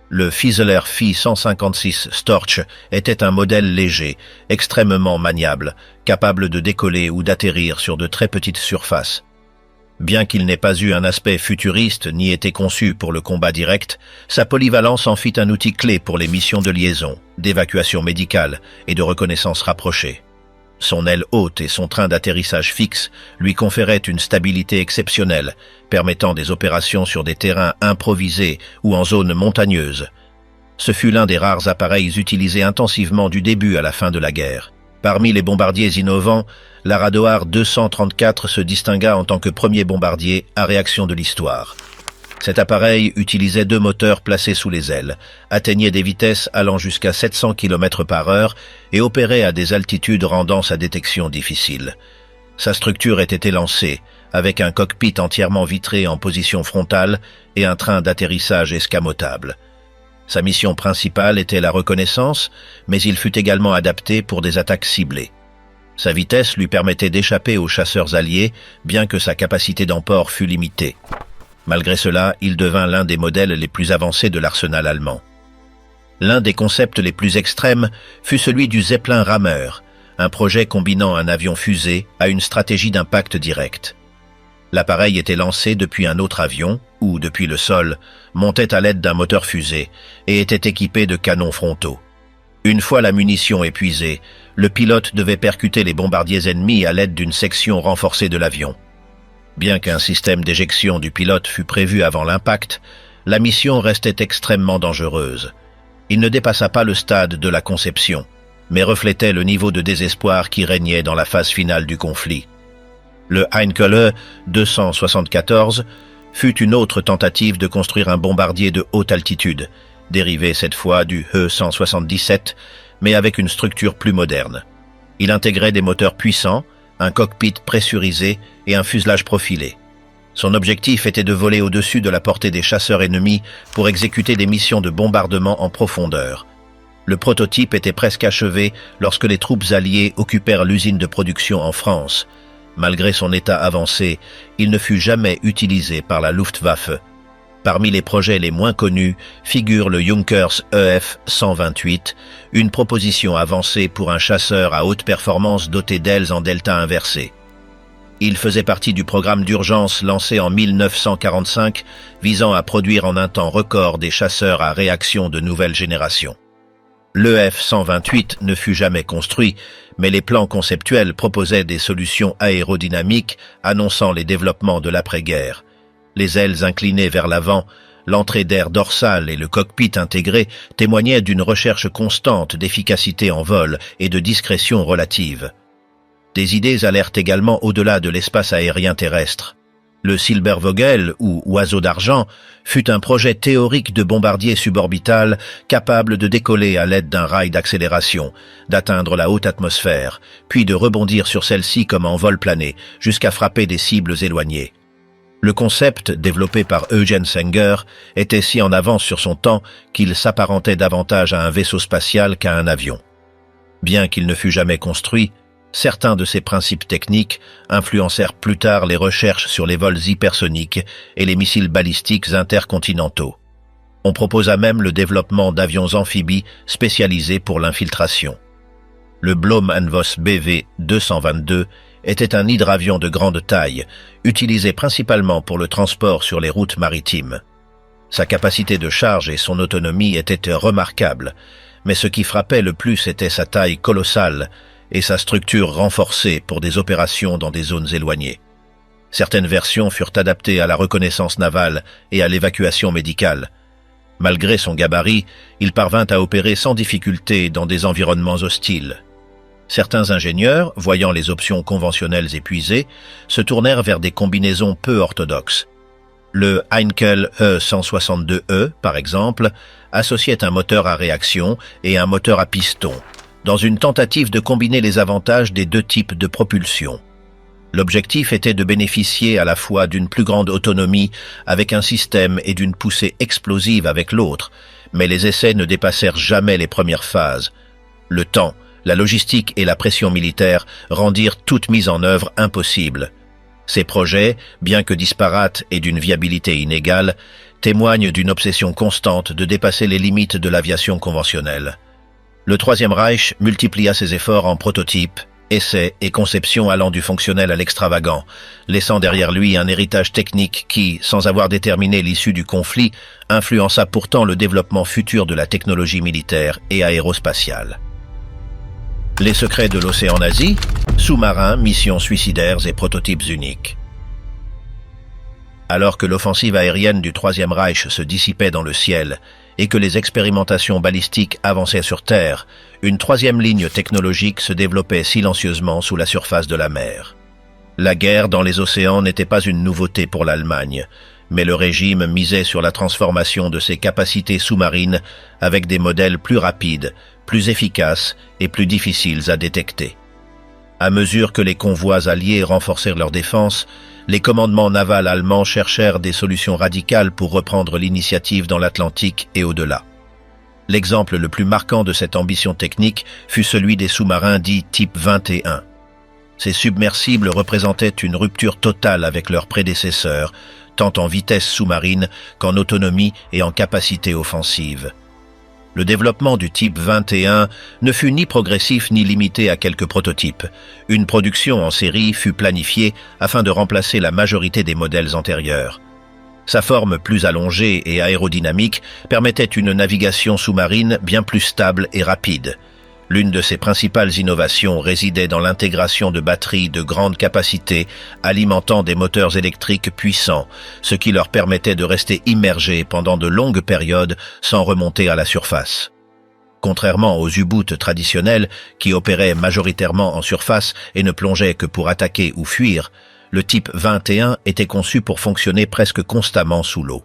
Le Fieseler Fi 156 Storch était un modèle léger, extrêmement maniable, capable de décoller ou d'atterrir sur de très petites surfaces. Bien qu'il n'ait pas eu un aspect futuriste ni été conçu pour le combat direct, sa polyvalence en fit un outil clé pour les missions de liaison, d'évacuation médicale et de reconnaissance rapprochée. Son aile haute et son train d'atterrissage fixe lui conféraient une stabilité exceptionnelle, permettant des opérations sur des terrains improvisés ou en zones montagneuses. Ce fut l'un des rares appareils utilisés intensivement du début à la fin de la guerre. Parmi les bombardiers innovants, l'Aradoar 234 se distingua en tant que premier bombardier à réaction de l'histoire. Cet appareil utilisait 2 moteurs placés sous les ailes, atteignait des vitesses allant jusqu'à 700 km/h et opérait à des altitudes rendant sa détection difficile. Sa structure était élancée, avec un cockpit entièrement vitré en position frontale et un train d'atterrissage escamotable. Sa mission principale était la reconnaissance, mais il fut également adapté pour des attaques ciblées. Sa vitesse lui permettait d'échapper aux chasseurs alliés, bien que sa capacité d'emport fût limitée. Malgré cela, il devint l'un des modèles les plus avancés de l'arsenal allemand. L'un des concepts les plus extrêmes fut celui du Zeppelin rameur, un projet combinant un avion-fusée à une stratégie d'impact direct. L'appareil était lancé depuis un autre avion, ou depuis le sol, montait à l'aide d'un moteur fusée et était équipé de canons frontaux. Une fois la munition épuisée, le pilote devait percuter les bombardiers ennemis à l'aide d'une section renforcée de l'avion. Bien qu'un système d'éjection du pilote fût prévu avant l'impact, la mission restait extrêmement dangereuse. Il ne dépassa pas le stade de la conception, mais reflétait le niveau de désespoir qui régnait dans la phase finale du conflit. Le Heinkel 274 fut une autre tentative de construire un bombardier de haute altitude, dérivé cette fois du He-177, mais avec une structure plus moderne. Il intégrait des moteurs puissants, un cockpit pressurisé et un fuselage profilé. Son objectif était de voler au-dessus de la portée des chasseurs ennemis pour exécuter des missions de bombardement en profondeur. Le prototype était presque achevé lorsque les troupes alliées occupèrent l'usine de production en France. Malgré son état avancé, il ne fut jamais utilisé par la Luftwaffe. Parmi les projets les moins connus figure le Junkers EF-128, une proposition avancée pour un chasseur à haute performance doté d'ailes en delta inversé. Il faisait partie du programme d'urgence lancé en 1945 visant à produire en un temps record des chasseurs à réaction de nouvelle génération. L'EF-128 ne fut jamais construit, mais les plans conceptuels proposaient des solutions aérodynamiques annonçant les développements de l'après-guerre. Les ailes inclinées vers l'avant, l'entrée d'air dorsale et le cockpit intégré témoignaient d'une recherche constante d'efficacité en vol et de discrétion relative. Des idées allèrent également au-delà de l'espace aérien terrestre. Le Silbervogel, ou Oiseau d'argent, fut un projet théorique de bombardier suborbital capable de décoller à l'aide d'un rail d'accélération, d'atteindre la haute atmosphère, puis de rebondir sur celle-ci comme en vol plané, jusqu'à frapper des cibles éloignées. Le concept, développé par Eugen Senger, était si en avance sur son temps qu'il s'apparentait davantage à un vaisseau spatial qu'à un avion. Bien qu'il ne fût jamais construit, certains de ses principes techniques influencèrent plus tard les recherches sur les vols hypersoniques et les missiles balistiques intercontinentaux. On proposa même le développement d'avions amphibies spécialisés pour l'infiltration. Le Blohm & Voss BV-222 était un hydravion de grande taille, utilisé principalement pour le transport sur les routes maritimes. Sa capacité de charge et son autonomie étaient remarquables, mais ce qui frappait le plus était sa taille colossale et sa structure renforcée pour des opérations dans des zones éloignées. Certaines versions furent adaptées à la reconnaissance navale et à l'évacuation médicale. Malgré son gabarit, il parvint à opérer sans difficulté dans des environnements hostiles. Certains ingénieurs, voyant les options conventionnelles épuisées, se tournèrent vers des combinaisons peu orthodoxes. Le Heinkel E162E, par exemple, associait un moteur à réaction et un moteur à piston, dans une tentative de combiner les avantages des deux types de propulsion. L'objectif était de bénéficier à la fois d'une plus grande autonomie avec un système et d'une poussée explosive avec l'autre, mais les essais ne dépassèrent jamais les premières phases. Le temps, la logistique et la pression militaire rendirent toute mise en œuvre impossible. Ces projets, bien que disparates et d'une viabilité inégale, témoignent d'une obsession constante de dépasser les limites de l'aviation conventionnelle. Le Troisième Reich multiplia ses efforts en prototypes, essais et conceptions allant du fonctionnel à l'extravagant, laissant derrière lui un héritage technique qui, sans avoir déterminé l'issue du conflit, influença pourtant le développement futur de la technologie militaire et aérospatiale. Les secrets de l'océan Asie, sous-marins, missions suicidaires et prototypes uniques. Alors que l'offensive aérienne du Troisième Reich se dissipait dans le ciel et que les expérimentations balistiques avançaient sur Terre, une troisième ligne technologique se développait silencieusement sous la surface de la mer. La guerre dans les océans n'était pas une nouveauté pour l'Allemagne, mais le régime misait sur la transformation de ses capacités sous-marines avec des modèles plus rapides, plus efficaces et plus difficiles à détecter. À mesure que les convois alliés renforcèrent leur défense, les commandements navals allemands cherchèrent des solutions radicales pour reprendre l'initiative dans l'Atlantique et au-delà. L'exemple le plus marquant de cette ambition technique fut celui des sous-marins dits type 21. Ces submersibles représentaient une rupture totale avec leurs prédécesseurs, tant en vitesse sous-marine qu'en autonomie et en capacité offensive. Le développement du type 21 ne fut ni progressif ni limité à quelques prototypes. Une production en série fut planifiée afin de remplacer la majorité des modèles antérieurs. Sa forme plus allongée et aérodynamique permettait une navigation sous-marine bien plus stable et rapide. L'une de ses principales innovations résidait dans l'intégration de batteries de grande capacité alimentant des moteurs électriques puissants, ce qui leur permettait de rester immergés pendant de longues périodes sans remonter à la surface. Contrairement aux U-boots traditionnels qui opéraient majoritairement en surface et ne plongeaient que pour attaquer ou fuir, le type 21 était conçu pour fonctionner presque constamment sous l'eau.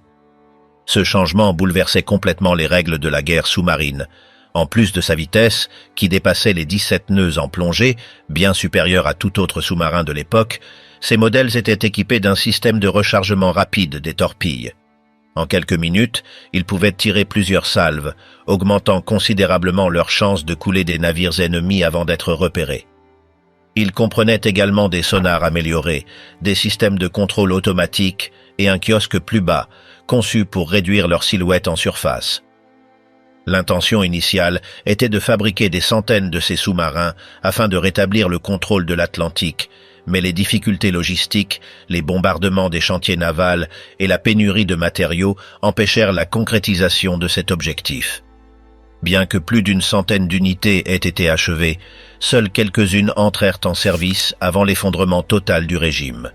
Ce changement bouleversait complètement les règles de la guerre sous-marine. En plus de sa vitesse, qui dépassait les 17 nœuds en plongée, bien supérieure à tout autre sous-marin de l'époque, ces modèles étaient équipés d'un système de rechargement rapide des torpilles. En quelques minutes, ils pouvaient tirer plusieurs salves, augmentant considérablement leurs chances de couler des navires ennemis avant d'être repérés. Ils comprenaient également des sonars améliorés, des systèmes de contrôle automatique et un kiosque plus bas, conçu pour réduire leur silhouette en surface. L'intention initiale était de fabriquer des centaines de ces sous-marins afin de rétablir le contrôle de l'Atlantique, mais les difficultés logistiques, les bombardements des chantiers navals et la pénurie de matériaux empêchèrent la concrétisation de cet objectif. Bien que plus d'une centaine d'unités aient été achevées, seules quelques-unes entrèrent en service avant l'effondrement total du régime.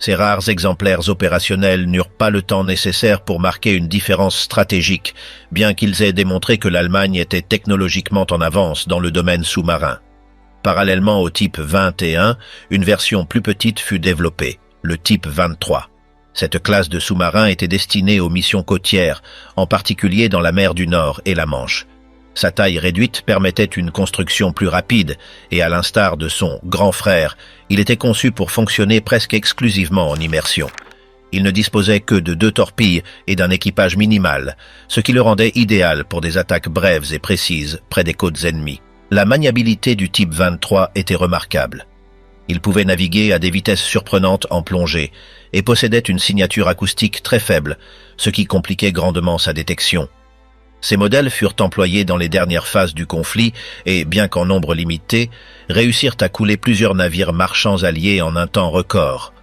Ces rares exemplaires opérationnels n'eurent pas le temps nécessaire pour marquer une différence stratégique, bien qu'ils aient démontré que l'Allemagne était technologiquement en avance dans le domaine sous-marin. Parallèlement au type 21, une version plus petite fut développée, le type 23. Cette classe de sous-marins était destinée aux missions côtières, en particulier dans la mer du Nord et la Manche. Sa taille réduite permettait une construction plus rapide et à l'instar de son grand frère, il était conçu pour fonctionner presque exclusivement en immersion. Il ne disposait que de 2 torpilles et d'un équipage minimal, ce qui le rendait idéal pour des attaques brèves et précises près des côtes ennemies. La maniabilité du type 23 était remarquable. Il pouvait naviguer à des vitesses surprenantes en plongée et possédait une signature acoustique très faible, ce qui compliquait grandement sa détection. Ces modèles furent employés dans les dernières phases du conflit et, bien qu'en nombre limité, réussirent à couler plusieurs navires marchands alliés en un temps record.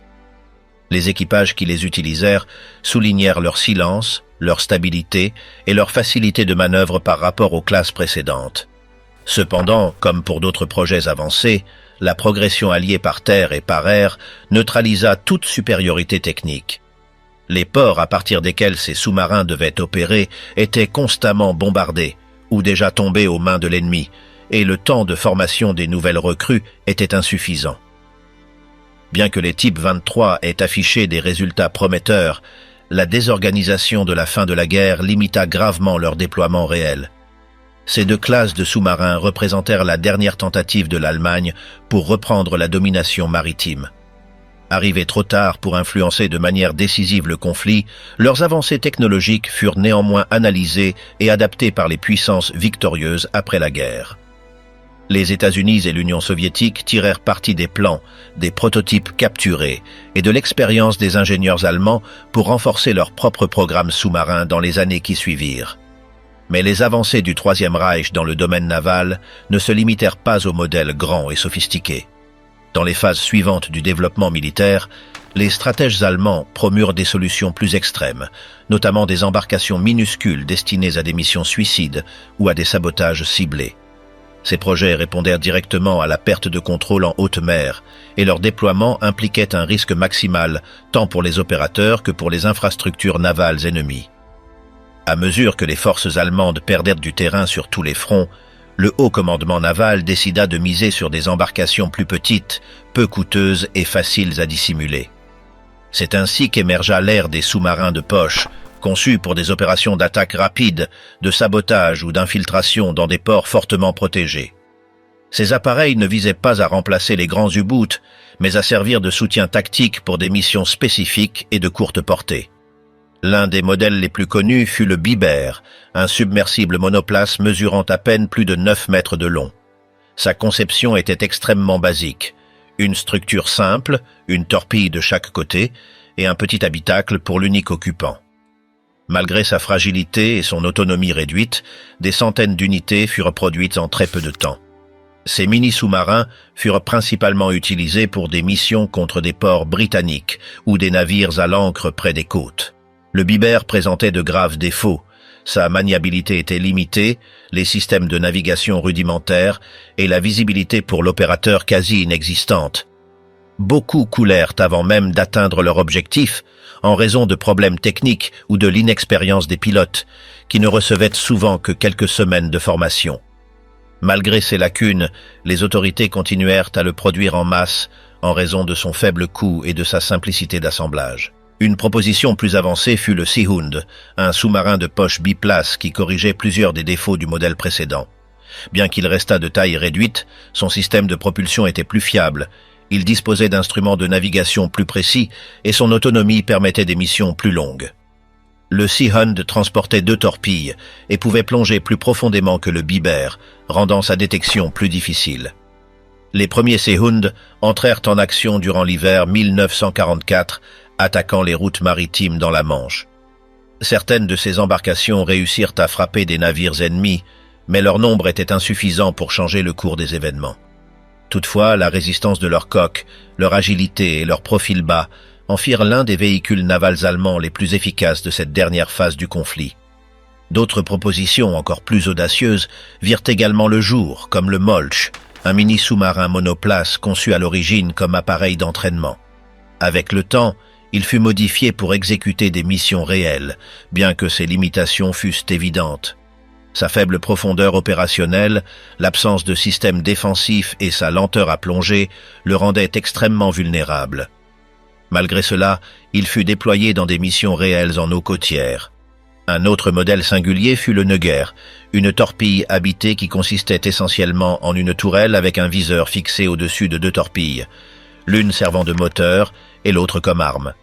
Les équipages qui les utilisèrent soulignèrent leur silence, leur stabilité et leur facilité de manœuvre par rapport aux classes précédentes. Cependant, comme pour d'autres projets avancés, la progression alliée par terre et par air neutralisa toute supériorité technique. Les ports à partir desquels ces sous-marins devaient opérer étaient constamment bombardés ou déjà tombés aux mains de l'ennemi, et le temps de formation des nouvelles recrues était insuffisant. Bien que les types 23 aient affiché des résultats prometteurs, la désorganisation de la fin de la guerre limita gravement leur déploiement réel. Ces deux classes de sous-marins représentèrent la dernière tentative de l'Allemagne pour reprendre la domination maritime. Arrivés trop tard pour influencer de manière décisive le conflit, leurs avancées technologiques furent néanmoins analysées et adaptées par les puissances victorieuses après la guerre. Les États-Unis et l'Union soviétique tirèrent parti des plans, des prototypes capturés et de l'expérience des ingénieurs allemands pour renforcer leur propre programme sous-marin dans les années qui suivirent. Mais les avancées du Troisième Reich dans le domaine naval ne se limitèrent pas aux modèles grands et sophistiqués. Dans les phases suivantes du développement militaire, les stratèges allemands promurent des solutions plus extrêmes, notamment des embarcations minuscules destinées à des missions suicides ou à des sabotages ciblés. Ces projets répondèrent directement à la perte de contrôle en haute mer, et leur déploiement impliquait un risque maximal tant pour les opérateurs que pour les infrastructures navales ennemies. À mesure que les forces allemandes perdèrent du terrain sur tous les fronts, le haut commandement naval décida de miser sur des embarcations plus petites, peu coûteuses et faciles à dissimuler. C'est ainsi qu'émergea l'ère des sous-marins de poche, conçus pour des opérations d'attaque rapide, de sabotage ou d'infiltration dans des ports fortement protégés. Ces appareils ne visaient pas à remplacer les grands U-boots, mais à servir de soutien tactique pour des missions spécifiques et de courte portée. L'un des modèles les plus connus fut le Biber, un submersible monoplace mesurant à peine plus de 9 mètres de long. Sa conception était extrêmement basique. Une structure simple, une torpille de chaque côté, et un petit habitacle pour l'unique occupant. Malgré sa fragilité et son autonomie réduite, des centaines d'unités furent produites en très peu de temps. Ces mini-sous-marins furent principalement utilisés pour des missions contre des ports britanniques ou des navires à l'ancre près des côtes. Le Biber présentait de graves défauts. Sa maniabilité était limitée, les systèmes de navigation rudimentaires et la visibilité pour l'opérateur quasi inexistante. Beaucoup coulèrent avant même d'atteindre leur objectif en raison de problèmes techniques ou de l'inexpérience des pilotes, qui ne recevaient souvent que quelques semaines de formation. Malgré ces lacunes, les autorités continuèrent à le produire en masse en raison de son faible coût et de sa simplicité d'assemblage. Une proposition plus avancée fut le Seehund, un sous-marin de poche biplace qui corrigeait plusieurs des défauts du modèle précédent. Bien qu'il restât de taille réduite, son système de propulsion était plus fiable, il disposait d'instruments de navigation plus précis et son autonomie permettait des missions plus longues. Le Seehund transportait 2 torpilles et pouvait plonger plus profondément que le Biber, rendant sa détection plus difficile. Les premiers Seehund entrèrent en action durant l'hiver 1944, attaquant les routes maritimes dans la Manche. Certaines de ces embarcations réussirent à frapper des navires ennemis, mais leur nombre était insuffisant pour changer le cours des événements. Toutefois, la résistance de leurs coques, leur agilité et leur profil bas en firent l'un des véhicules navals allemands les plus efficaces de cette dernière phase du conflit. D'autres propositions encore plus audacieuses virent également le jour, comme le Molch, un mini-sous-marin monoplace conçu à l'origine comme appareil d'entraînement. Avec le temps, il fut modifié pour exécuter des missions réelles, bien que ses limitations fussent évidentes. Sa faible profondeur opérationnelle, l'absence de système défensif et sa lenteur à plonger le rendaient extrêmement vulnérable. Malgré cela, il fut déployé dans des missions réelles en eau côtière. Un autre modèle singulier fut le Neuger, une torpille habitée qui consistait essentiellement en une tourelle avec un viseur fixé au-dessus de 2 torpilles, l'une servant de moteur et l'autre comme arme.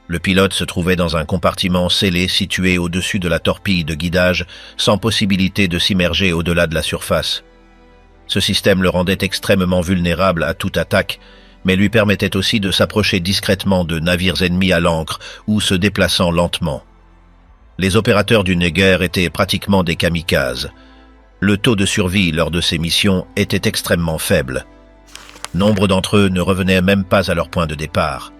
Le pilote se trouvait dans un compartiment scellé situé au-dessus de la torpille de guidage, sans possibilité de s'immerger au-delà de la surface. Ce système le rendait extrêmement vulnérable à toute attaque, mais lui permettait aussi de s'approcher discrètement de navires ennemis à l'ancre ou se déplaçant lentement. Les opérateurs du Neuger étaient pratiquement des kamikazes. Le taux de survie lors de ces missions était extrêmement faible. Nombre d'entre eux ne revenaient même pas à leur point de départ.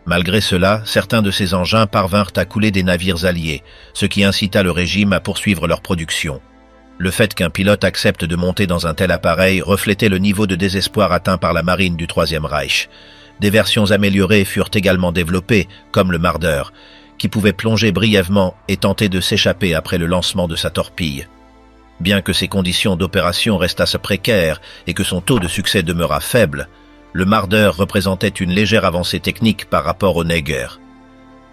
Malgré cela, certains de ces engins parvinrent à couler des navires alliés, ce qui incita le régime à poursuivre leur production. Le fait qu'un pilote accepte de monter dans un tel appareil reflétait le niveau de désespoir atteint par la marine du Troisième Reich. Des versions améliorées furent également développées, comme le Marder, qui pouvait plonger brièvement et tenter de s'échapper après le lancement de sa torpille. Bien que ses conditions d'opération restassent précaires et que son taux de succès demeura faible, le Marder représentait une légère avancée technique par rapport au Neger.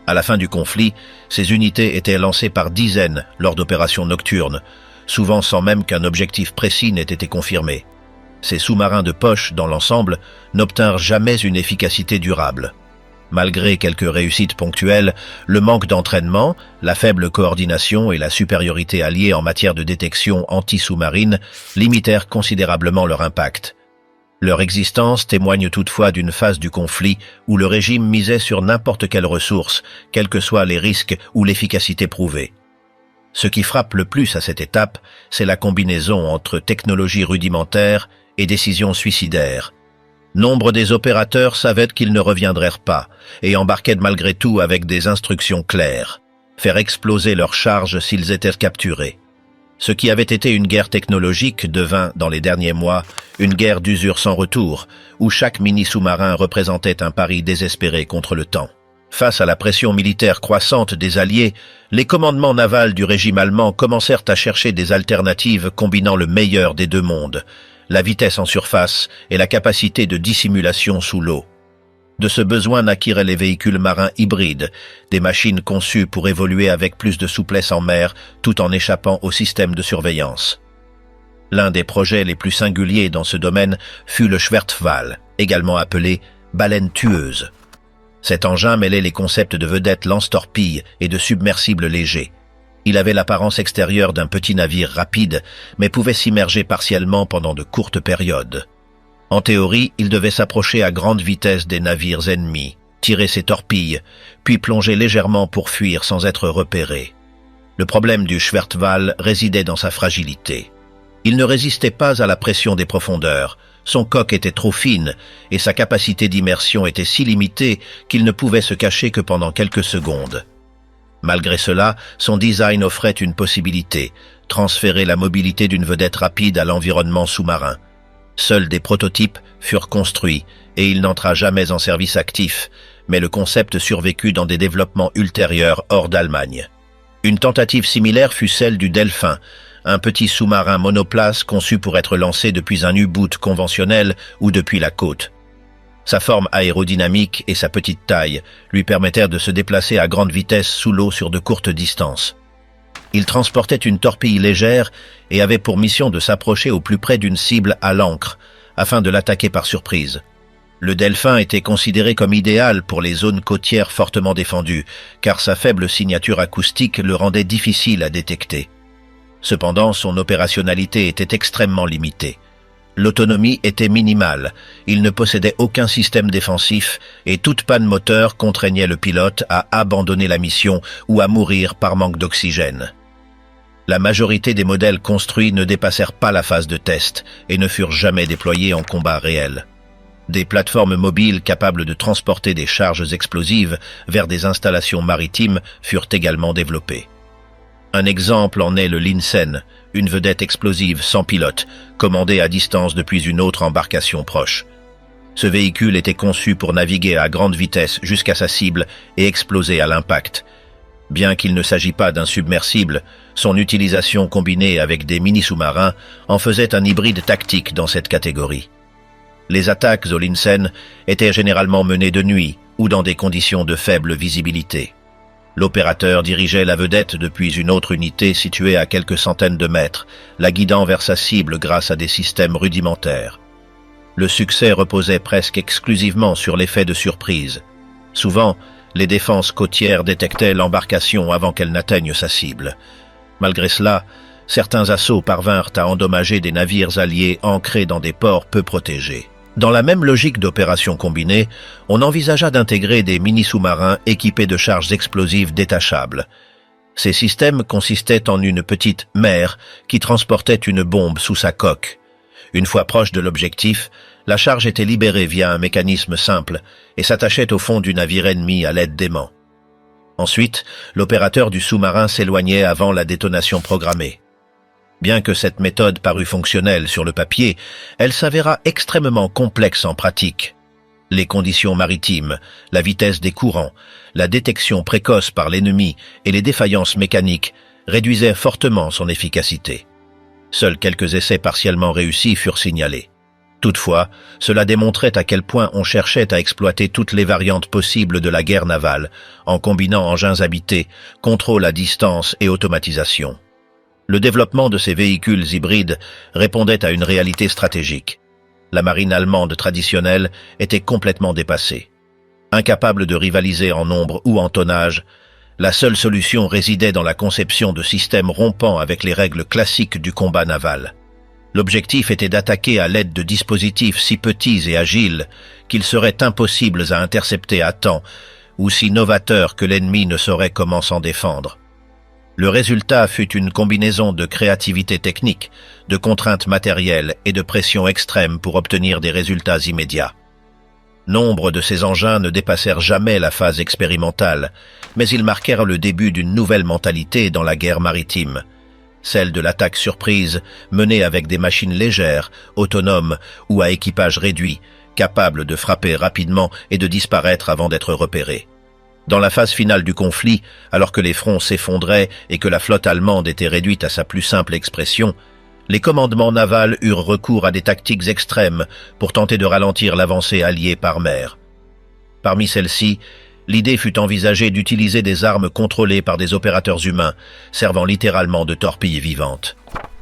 À la fin du conflit, ces unités étaient lancées par dizaines lors d'opérations nocturnes, souvent sans même qu'un objectif précis n'ait été confirmé. Ces sous-marins de poche, dans l'ensemble, n'obtinrent jamais une efficacité durable. Malgré quelques réussites ponctuelles, le manque d'entraînement, la faible coordination et la supériorité alliée en matière de détection anti-sous-marine limitèrent considérablement leur impact. Leur existence témoigne toutefois d'une phase du conflit où le régime misait sur n'importe quelle ressource, quels que soient les risques ou l'efficacité prouvée. Ce qui frappe le plus à cette étape, c'est la combinaison entre technologie rudimentaire et décisions suicidaires. Nombre des opérateurs savaient qu'ils ne reviendraient pas et embarquaient malgré tout avec des instructions claires, faire exploser leurs charges s'ils étaient capturés. Ce qui avait été une guerre technologique devint, dans les derniers mois, une guerre d'usure sans retour, où chaque mini-sous-marin représentait un pari désespéré contre le temps. Face à la pression militaire croissante des Alliés, les commandements navals du régime allemand commencèrent à chercher des alternatives combinant le meilleur des deux mondes, la vitesse en surface et la capacité de dissimulation sous l'eau. De ce besoin naquirent les véhicules marins hybrides, des machines conçues pour évoluer avec plus de souplesse en mer tout en échappant au système de surveillance. L'un des projets les plus singuliers dans ce domaine fut le Schwertwal, également appelé baleine tueuse. Cet engin mêlait les concepts de vedettes lance-torpilles et de submersibles légers. Il avait l'apparence extérieure d'un petit navire rapide, mais pouvait s'immerger partiellement pendant de courtes périodes. En théorie, il devait s'approcher à grande vitesse des navires ennemis, tirer ses torpilles, puis plonger légèrement pour fuir sans être repéré. Le problème du Schwertwal résidait dans sa fragilité. Il ne résistait pas à la pression des profondeurs, son coque était trop fine et sa capacité d'immersion était si limitée qu'il ne pouvait se cacher que pendant quelques secondes. Malgré cela, son design offrait une possibilité, transférer la mobilité d'une vedette rapide à l'environnement sous-marin. Seuls des prototypes furent construits et il n'entra jamais en service actif, mais le concept survécut dans des développements ultérieurs hors d'Allemagne. Une tentative similaire fut celle du Delphin, un petit sous-marin monoplace conçu pour être lancé depuis un U-boot conventionnel ou depuis la côte. Sa forme aérodynamique et sa petite taille lui permettèrent de se déplacer à grande vitesse sous l'eau sur de courtes distances. Il transportait une torpille légère et avait pour mission de s'approcher au plus près d'une cible à l'ancre, afin de l'attaquer par surprise. Le Delphin était considéré comme idéal pour les zones côtières fortement défendues, car sa faible signature acoustique le rendait difficile à détecter. Cependant, son opérationnalité était extrêmement limitée. L'autonomie était minimale, il ne possédait aucun système défensif et toute panne moteur contraignait le pilote à abandonner la mission ou à mourir par manque d'oxygène. La majorité des modèles construits ne dépassèrent pas la phase de test et ne furent jamais déployés en combat réel. Des plateformes mobiles capables de transporter des charges explosives vers des installations maritimes furent également développées. Un exemple en est le Linsen, une vedette explosive sans pilote, commandée à distance depuis une autre embarcation proche. Ce véhicule était conçu pour naviguer à grande vitesse jusqu'à sa cible et exploser à l'impact. Bien qu'il ne s'agit pas d'un submersible, son utilisation combinée avec des mini-sous-marins en faisait un hybride tactique dans cette catégorie. Les attaques au Linsen étaient généralement menées de nuit ou dans des conditions de faible visibilité. L'opérateur dirigeait la vedette depuis une autre unité située à quelques centaines de mètres, la guidant vers sa cible grâce à des systèmes rudimentaires. Le succès reposait presque exclusivement sur l'effet de surprise. Souvent, les défenses côtières détectaient l'embarcation avant qu'elle n'atteigne sa cible. Malgré cela, certains assauts parvinrent à endommager des navires alliés ancrés dans des ports peu protégés. Dans la même logique d'opération combinée, on envisagea d'intégrer des mini-sous-marins équipés de charges explosives détachables. Ces systèmes consistaient en une petite mer qui transportait une bombe sous sa coque. Une fois proche de l'objectif, la charge était libérée via un mécanisme simple et s'attachait au fond du navire ennemi à l'aide d'aimants. Ensuite, l'opérateur du sous-marin s'éloignait avant la détonation programmée. Bien que cette méthode parût fonctionnelle sur le papier, elle s'avéra extrêmement complexe en pratique. Les conditions maritimes, la vitesse des courants, la détection précoce par l'ennemi et les défaillances mécaniques réduisaient fortement son efficacité. Seuls quelques essais partiellement réussis furent signalés. Toutefois, cela démontrait à quel point on cherchait à exploiter toutes les variantes possibles de la guerre navale, en combinant engins habités, contrôle à distance et automatisation. Le développement de ces véhicules hybrides répondait à une réalité stratégique. La marine allemande traditionnelle était complètement dépassée. Incapable de rivaliser en nombre ou en tonnage, la seule solution résidait dans la conception de systèmes rompant avec les règles classiques du combat naval. L'objectif était d'attaquer à l'aide de dispositifs si petits et agiles qu'ils seraient impossibles à intercepter à temps ou si novateurs que l'ennemi ne saurait comment s'en défendre. Le résultat fut une combinaison de créativité technique, de contraintes matérielles et de pression extrême pour obtenir des résultats immédiats. Nombre de ces engins ne dépassèrent jamais la phase expérimentale, mais ils marquèrent le début d'une nouvelle mentalité dans la guerre maritime, celle de l'attaque surprise menée avec des machines légères, autonomes ou à équipage réduit, capables de frapper rapidement et de disparaître avant d'être repérées. Dans la phase finale du conflit, alors que les fronts s'effondraient et que la flotte allemande était réduite à sa plus simple expression, les commandements navals eurent recours à des tactiques extrêmes pour tenter de ralentir l'avancée alliée par mer. Parmi celles-ci, l'idée fut envisagée d'utiliser des armes contrôlées par des opérateurs humains, servant littéralement de torpilles vivantes.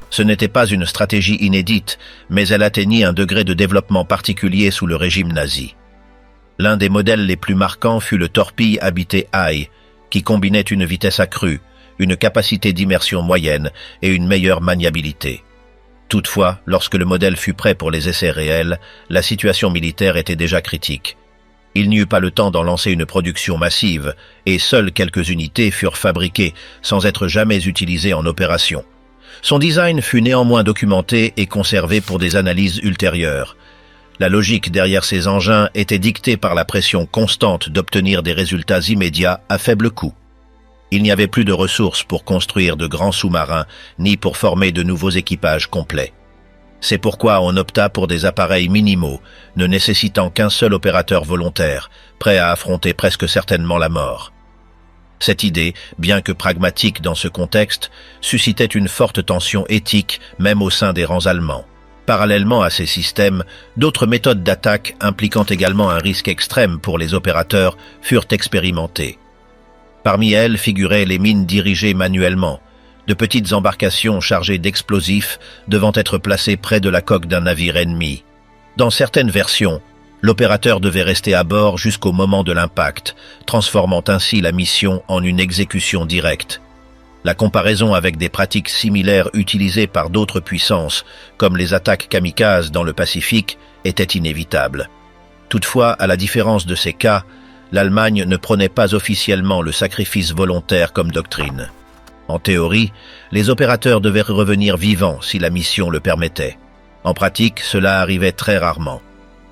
Ce n'était pas une stratégie inédite, mais elle atteignit un degré de développement particulier sous le régime nazi. L'un des modèles les plus marquants fut le torpille habité High, qui combinait une vitesse accrue, une capacité d'immersion moyenne et une meilleure maniabilité. Toutefois, lorsque le modèle fut prêt pour les essais réels, la situation militaire était déjà critique. Il n'y eut pas le temps d'en lancer une production massive, et seules quelques unités furent fabriquées sans être jamais utilisées en opération. Son design fut néanmoins documenté et conservé pour des analyses ultérieures. La logique derrière ces engins était dictée par la pression constante d'obtenir des résultats immédiats à faible coût. Il n'y avait plus de ressources pour construire de grands sous-marins, ni pour former de nouveaux équipages complets. C'est pourquoi on opta pour des appareils minimaux, ne nécessitant qu'un seul opérateur volontaire, prêt à affronter presque certainement la mort. Cette idée, bien que pragmatique dans ce contexte, suscitait une forte tension éthique même au sein des rangs allemands. Parallèlement à ces systèmes, d'autres méthodes d'attaque impliquant également un risque extrême pour les opérateurs furent expérimentées. Parmi elles figuraient les mines dirigées manuellement, de petites embarcations chargées d'explosifs devant être placées près de la coque d'un navire ennemi. Dans certaines versions, l'opérateur devait rester à bord jusqu'au moment de l'impact, transformant ainsi la mission en une exécution directe. La comparaison avec des pratiques similaires utilisées par d'autres puissances, comme les attaques kamikazes dans le Pacifique, était inévitable. Toutefois, à la différence de ces cas, l'Allemagne ne prônait pas officiellement le sacrifice volontaire comme doctrine. En théorie, les opérateurs devaient revenir vivants si la mission le permettait. En pratique, cela arrivait très rarement.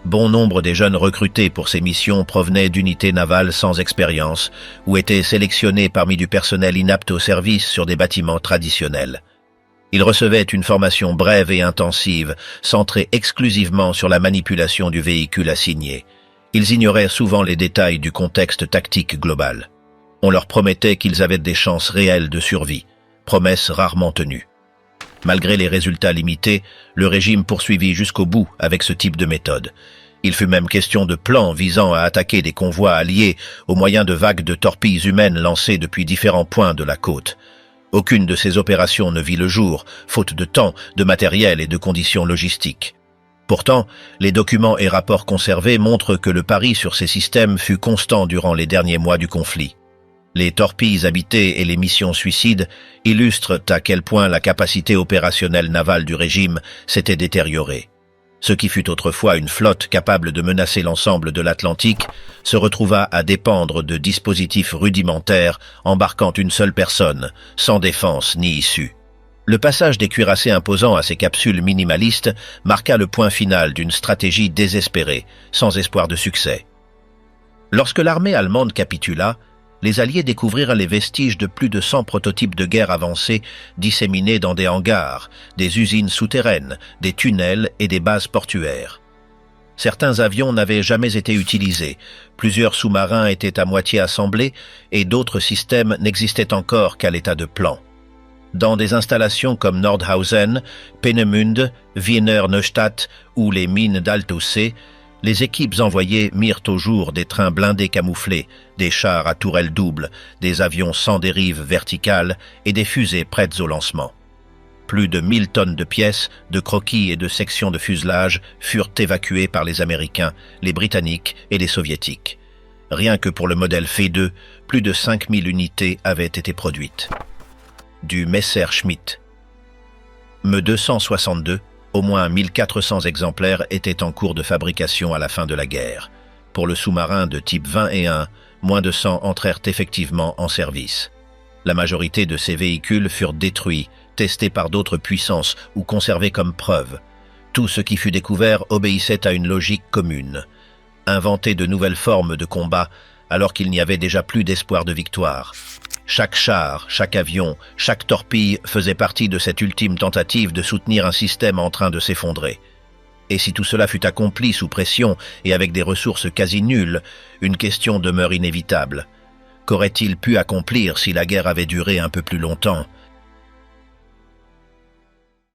Bon nombre des jeunes recrutés pour ces missions provenaient d'unités navales sans expérience ou étaient sélectionnés parmi du personnel inapte au service sur des bâtiments traditionnels. Ils recevaient une formation brève et intensive, centrée exclusivement sur la manipulation du véhicule assigné. Ils ignoraient souvent les détails du contexte tactique global. On leur promettait qu'ils avaient des chances réelles de survie, promesses rarement tenues. Malgré les résultats limités, le régime poursuivit jusqu'au bout avec ce type de méthode. Il fut même question de plans visant à attaquer des convois alliés au moyen de vagues de torpilles humaines lancées depuis différents points de la côte. Aucune de ces opérations ne vit le jour, faute de temps, de matériel et de conditions logistiques. Pourtant, les documents et rapports conservés montrent que le pari sur ces systèmes fut constant durant les derniers mois du conflit. Les torpilles habitées et les missions suicides illustrent à quel point la capacité opérationnelle navale du régime s'était détériorée. Ce qui fut autrefois une flotte capable de menacer l'ensemble de l'Atlantique se retrouva à dépendre de dispositifs rudimentaires embarquant une seule personne, sans défense ni issue. Le passage des cuirassés imposants à ces capsules minimalistes marqua le point final d'une stratégie désespérée, sans espoir de succès. Lorsque l'armée allemande capitula, les Alliés découvrirent les vestiges de plus de 100 prototypes de guerre avancés disséminés dans des hangars, des usines souterraines, des tunnels et des bases portuaires. Certains avions n'avaient jamais été utilisés, plusieurs sous-marins étaient à moitié assemblés et d'autres systèmes n'existaient encore qu'à l'état de plan. Dans des installations comme Nordhausen, Peenemünde, Wiener Neustadt ou les mines d'Altaussee, les équipes envoyées mirent au jour des trains blindés camouflés, des chars à tourelles doubles, des avions sans dérive verticale et des fusées prêtes au lancement. Plus de 1000 tonnes de pièces, de croquis et de sections de fuselage furent évacuées par les Américains, les Britanniques et les Soviétiques. Rien que pour le modèle F2, plus de 5000 unités avaient été produites. Du Messerschmitt. Me 262, au moins 1400 exemplaires étaient en cours de fabrication à la fin de la guerre. Pour le sous-marin de type 21, moins de 100 entrèrent effectivement en service. La majorité de ces véhicules furent détruits, testés par d'autres puissances ou conservés comme preuve. Tout ce qui fut découvert obéissait à une logique commune. Inventer de nouvelles formes de combat alors qu'il n'y avait déjà plus d'espoir de victoire. Chaque char, chaque avion, chaque torpille faisait partie de cette ultime tentative de soutenir un système en train de s'effondrer. Et si tout cela fut accompli sous pression et avec des ressources quasi nulles, une question demeure inévitable. Qu'aurait-il pu accomplir si la guerre avait duré un peu plus longtemps ?